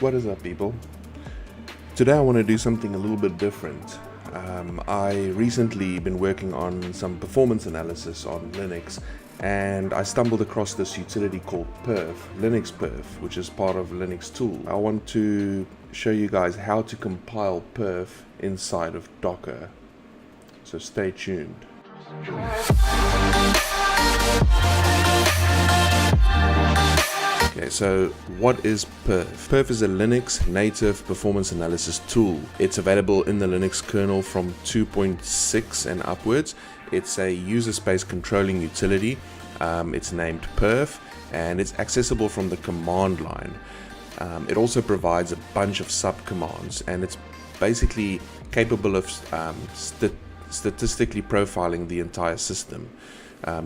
What is up, people? Today I want to do something a little bit different. I recently been working on some performance analysis on Linux, and I stumbled across this utility called perf, Linux perf, which is part of Linux tool. I want to show you guys how to compile perf inside of Docker, so stay tuned. Okay, so what is perf? Perf is a Linux native performance analysis tool. It's available in the Linux kernel from 2.6 and upwards. It's a user space controlling utility. It's named perf, and it's accessible from the command line. It also provides a bunch of sub-commands, and it's basically capable of statistically profiling the entire system.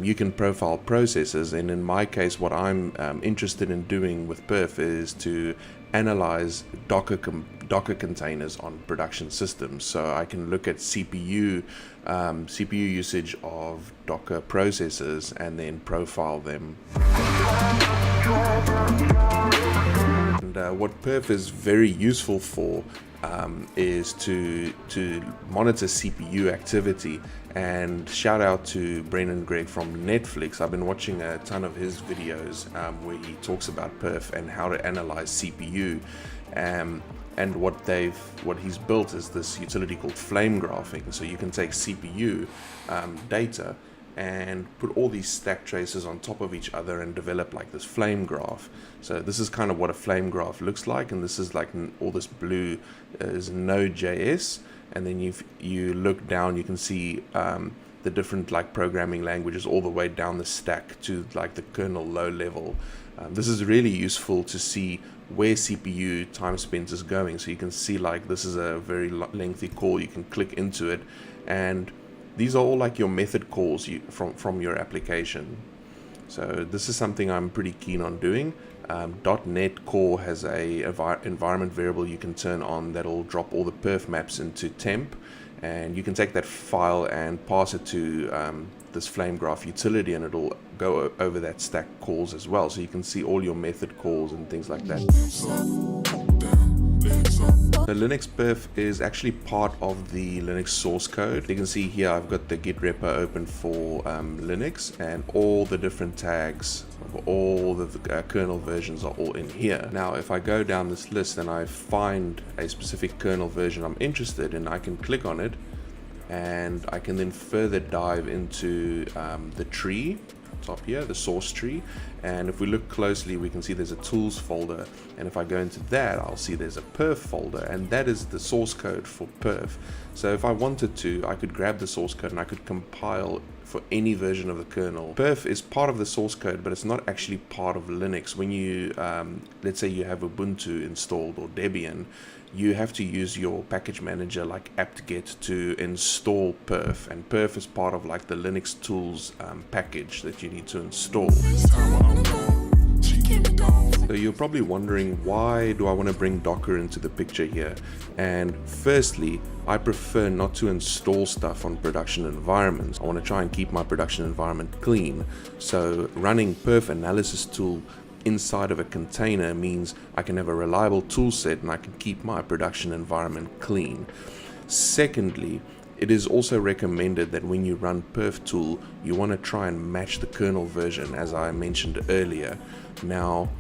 You can profile processes, and in my case what I'm interested in doing with perf is to analyze Docker containers on production systems, so I can look at CPU usage of Docker processes and then profile them. And what perf is very useful for is to monitor CPU activity. And shout out to Brendan Gregg from Netflix. I've been watching a ton of his videos where he talks about perf and how to analyze CPU. And what he's built is this utility called flame graphing. So you can take CPU data and put all these stack traces on top of each other and develop like this flame graph. So this is kind of what a flame graph looks like, and this is like all this blue is Node.js, and then if you look down you can see the different like programming languages all the way down the stack to like the kernel low level. This is really useful to see where CPU time spent is going, so you can see like this is a very lengthy call. You can click into it, and these are all like your method calls from your application. So this is something I'm pretty keen on doing. .NET Core has a environment variable you can turn on that'll drop all the perf maps into temp, and you can take that file and pass it to this flame graph utility, and it'll go over that stack calls as well, so you can see all your method calls and things like that. So Linux perf is actually part of the Linux source code. You can see here I've got the Git repo open for Linux, and all the different tags of all the kernel versions are all in here. Now if I go down this list and I find a specific kernel version I'm interested in, I can click on it, and I can then further dive into the tree top here, the source tree, and if we look closely we can see there's a tools folder, and if I go into that I'll see there's a perf folder, and that is the source code for perf. So if I wanted to, I could grab the source code and I could compile for any version of the kernel. Perf is part of the source code, but it's not actually part of Linux. When you let's say you have Ubuntu installed or Debian, you have to use your package manager like apt-get to install perf, and perf is part of like the Linux tools package that you need to install. So you're probably wondering, why do I want to bring Docker into the picture here? And firstly, I prefer not to install stuff on production environments. I want to try and keep my production environment clean. So running perf analysis tool inside of a container means I can have a reliable tool set and I can keep my production environment clean. Secondly, it is also recommended that when you run perf tool, you want to try and match the kernel version, as I mentioned earlier. Now,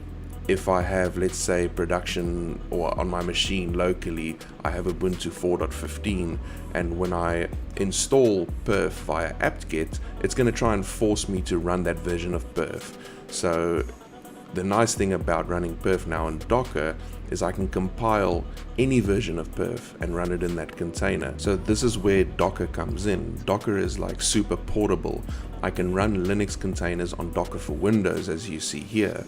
if I have, let's say, production, or on my machine locally, I have Ubuntu 4.15, and when I install perf via apt-get, it's going to try and force me to run that version of perf. So the nice thing about running perf now in Docker is I can compile any version of perf and run it in that container. So this is where Docker comes in. Docker is like super portable. I can run Linux containers on Docker for Windows, as you see here.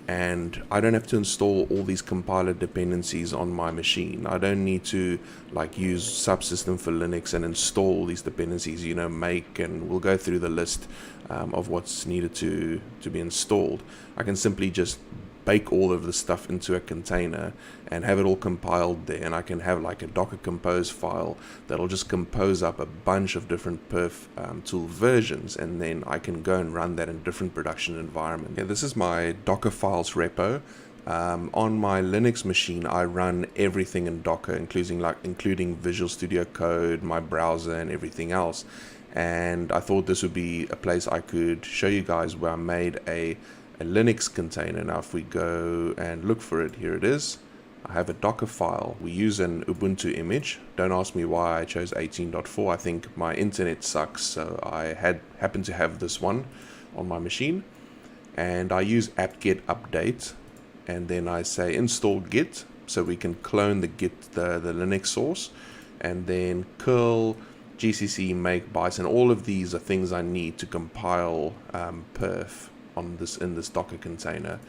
And I don't have to install all these compiler dependencies on my machine. I don't need to like use subsystem for Linux and install these dependencies, you know, make, and we'll go through the list of what's needed to be installed. I can simply just bake all of the stuff into a container and have it all compiled there, and I can have like a Docker compose file that'll just compose up a bunch of different perf tool versions, and then I can go and run that in different production environments. Yeah, this is my Dockerfiles repo. On my Linux machine, I run everything in Docker, including Visual Studio Code, my browser, and everything else. And I thought this would be a place I could show you guys where I made a Linux container. Now, if we go and look for it, here it is. I have a Dockerfile. We use an Ubuntu image. Don't ask me why I chose 18.4. I think my internet sucks, so I happened to have this one on my machine. And I use apt-get update, and then I say install git, so we can clone the Linux source, and then curl gcc make bytes, and all of these are things I need to compile perf in this Docker container.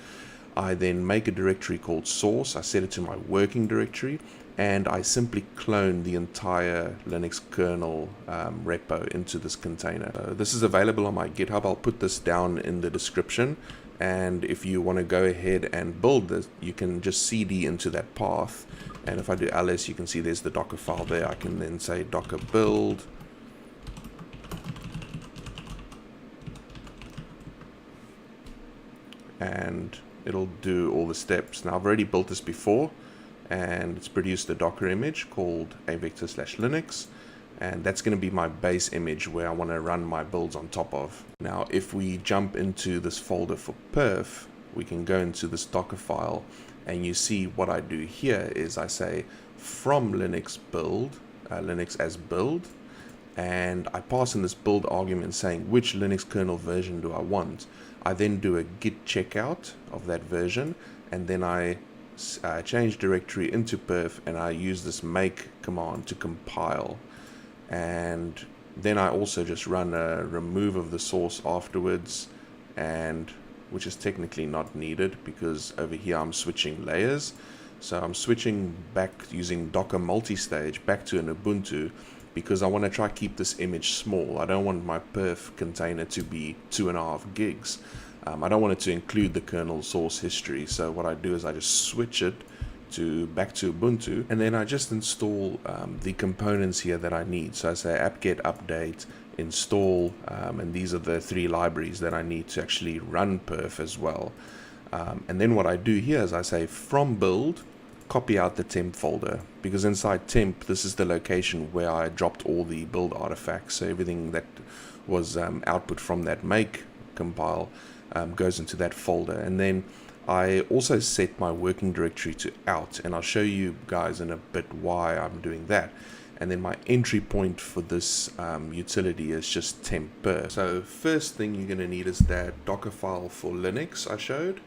I then make a directory called source. I set it to my working directory, and I simply clone the entire Linux kernel repo into this container. This is available on my GitHub. I'll put this down in the description, and if you want to go ahead and build this, you can just cd into that path, and if I do ls, you can see there's the Docker file there. I can then say docker build, and it'll do all the steps. Now, I've already built this before, and it's produced a Docker image called avector/linux, and that's going to be my base image where I want to run my builds on top of. Now, if we jump into this folder for perf, we can go into this Docker file, and you see what I do here is I say from Linux build, Linux as build, and I pass in this build argument saying which Linux kernel version do I want. I then do a git checkout of that version, and then I change directory into perf, and I use this make command to compile. And then I also just run a remove of the source afterwards, and which is technically not needed because over here I'm switching layers. So I'm switching back using Docker multi-stage back to an Ubuntu, because I want to try to keep this image small. I don't want my perf container to be 2.5 gigs. I don't want it to include the kernel source history. So what I do is I just switch it back to Ubuntu, and then I just install the components here that I need. So I say apt-get update, install, and these are the 3 libraries that I need to actually run perf as well. And then what I do here is I say from build, copy out the temp folder, because inside temp, this is the location where I dropped all the build artifacts. So everything that was output from that make compile goes into that folder. And then I also set my working directory to out, and I'll show you guys in a bit why I'm doing that. And then my entry point for this utility is just temp perf. So first thing you're going to need is that Dockerfile for Linux I showed.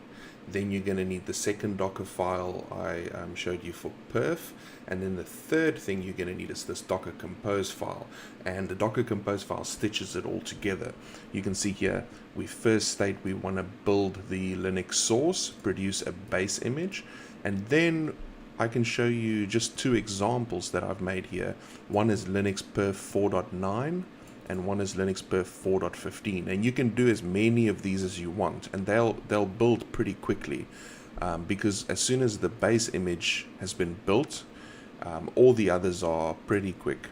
Then you're going to need the second Docker file I showed you for perf, and then the third thing you're going to need is this Docker compose file, and the Docker compose file stitches it all together. You can see here we first state we want to build the Linux source, produce a base image, and then I can show you just 2 examples that I've made here. One is Linux perf 4.9 and one is Linux perf 4.15, and you can do as many of these as you want, and they'll build pretty quickly, because as soon as the base image has been built, all the others are pretty quick.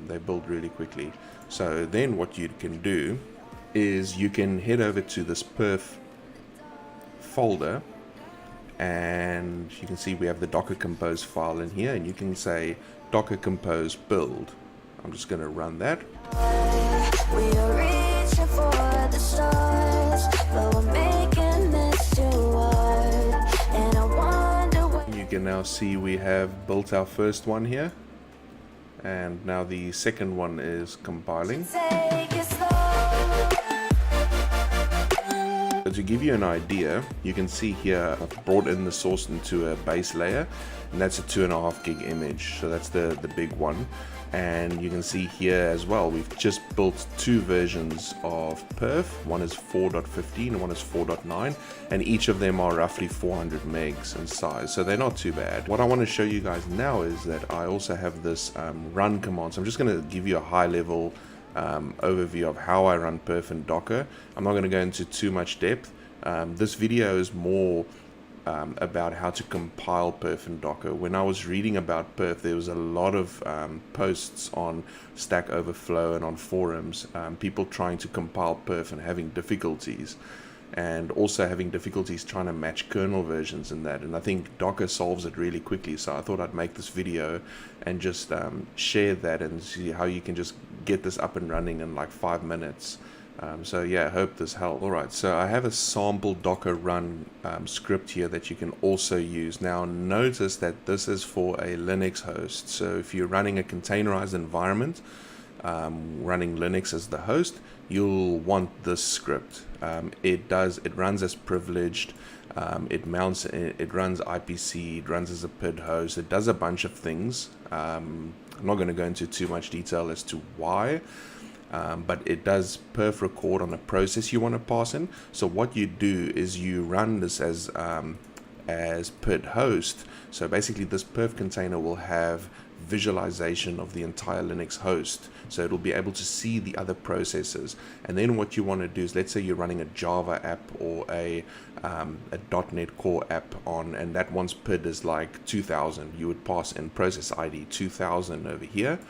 They build really quickly. So then what you can do is you can head over to this perf folder, and you can see we have the Docker compose file in here, and you can say Docker compose build. I'm just going to run that. We are reaching for the stars, but we're making this too hard. And I wonder what you can now see we have built our first one here, and now the second one is compiling. take it slow. So to give you an idea, you can see here I've brought in the source into a base layer, and that's a 2.5 gig image, so that's the big one. And you can see here as well, we've just built 2 versions of perf. One is 4.15 and one is 4.9, and each of them are roughly 400 megs in size, so they're not too bad. What I want to show you guys now is that I also have this run command. So I'm just going to give you a high level overview of how I run perf in Docker. I'm not going to go into too much depth. This video is more about how to compile perf in Docker. When I was reading about perf, there was a lot of posts on Stack Overflow and on forums, people trying to compile perf and having difficulties. and also having difficulties trying to match kernel versions in that. And I think Docker solves it really quickly, so I thought I'd make this video and just share that and see how you can just get this up and running in like 5 minutes. So yeah, I hope this helped. Alright, so I have a sample Docker run script here that you can also use. Now notice that this is for a Linux host, so if you're running a containerized environment, running Linux as the host, you'll want this script. It runs as privileged, it runs IPC, it runs as a PID host, it does a bunch of things. I'm not going to go into too much detail as to why, but it does perf record on a process you want to pass in. So what you do is you run this as PID host. So basically this perf container will have visualization of the entire Linux host, so it'll be able to see the other processes. And then what you want to do is, let's say you're running a Java app or a .NET Core app on, and that one's PID is like 2000. You would pass in process ID 2000 over here,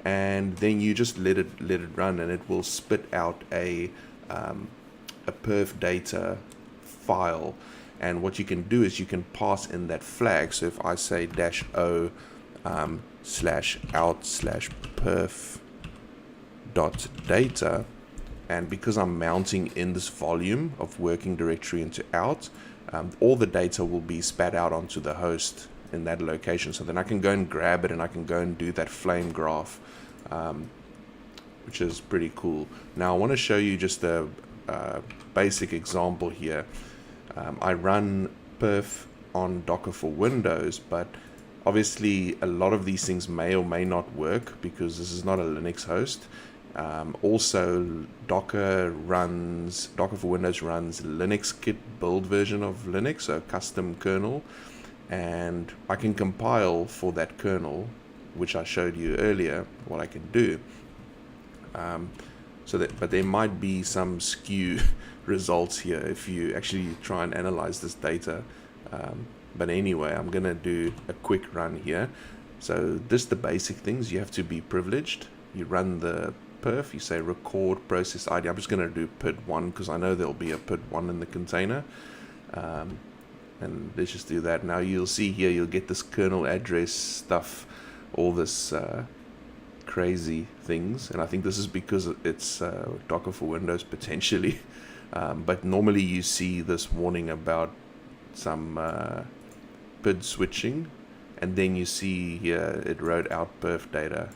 and then you just let it run, and it will spit out a perf data file. And what you can do is you can pass in that flag. So if I say -o /out/perf .data, and because I'm mounting in this volume of working directory into out, all the data will be spat out onto the host in that location. So then I can go and grab it, and I can go and do that flame graph, which is pretty cool. Now I want to show you just a basic example here. I run perf on Docker for Windows, but obviously a lot of these things may or may not work because this is not a Linux host. Also, Docker for Windows runs Linux Kit build version of Linux, so custom kernel, and I can compile for that kernel, which I showed you earlier what I can do. But there might be some skew results here if you actually try and analyze this data. But anyway, I'm gonna do a quick run here. So this the basic things. You have to be privileged. You run the perf, you say record process ID. I'm just gonna do PID1 because I know there'll be a PID1 in the container. And let's just do that. Now you'll see here, you'll get this kernel address stuff, all this crazy things, and I think this is because it's Docker for Windows potentially. But normally you see this warning about some PID switching, and then you see here it wrote out perf data,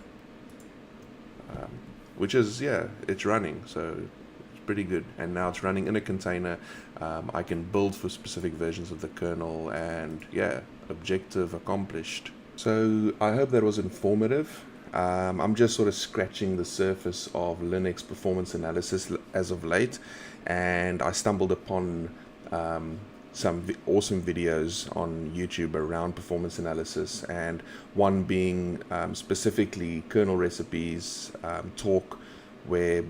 which is, yeah, it's running, so it's pretty good. And now it's running in a container. I can build for specific versions of the kernel, and yeah, objective accomplished. So I hope that was informative. I'm just sort of scratching the surface of Linux performance analysis as of late, and I stumbled upon some awesome videos on YouTube around performance analysis, and one being specifically kernel recipes talk, where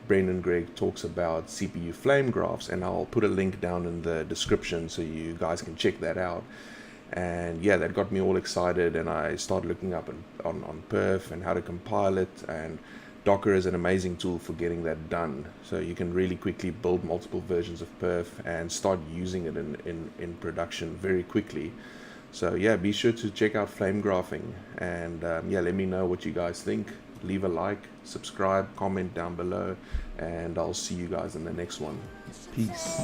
Brendan Gregg talks about CPU flame graphs, and I'll put a link down in the description so you guys can check that out. And yeah, that got me all excited, and I started looking up on perf and how to compile it, and Docker is an amazing tool for getting that done. So you can really quickly build multiple versions of perf and start using it in production very quickly. So yeah, be sure to check out flame graphing, and yeah, let me know what you guys think. Leave a like, subscribe, comment down below, and I'll see you guys in the next one. Peace.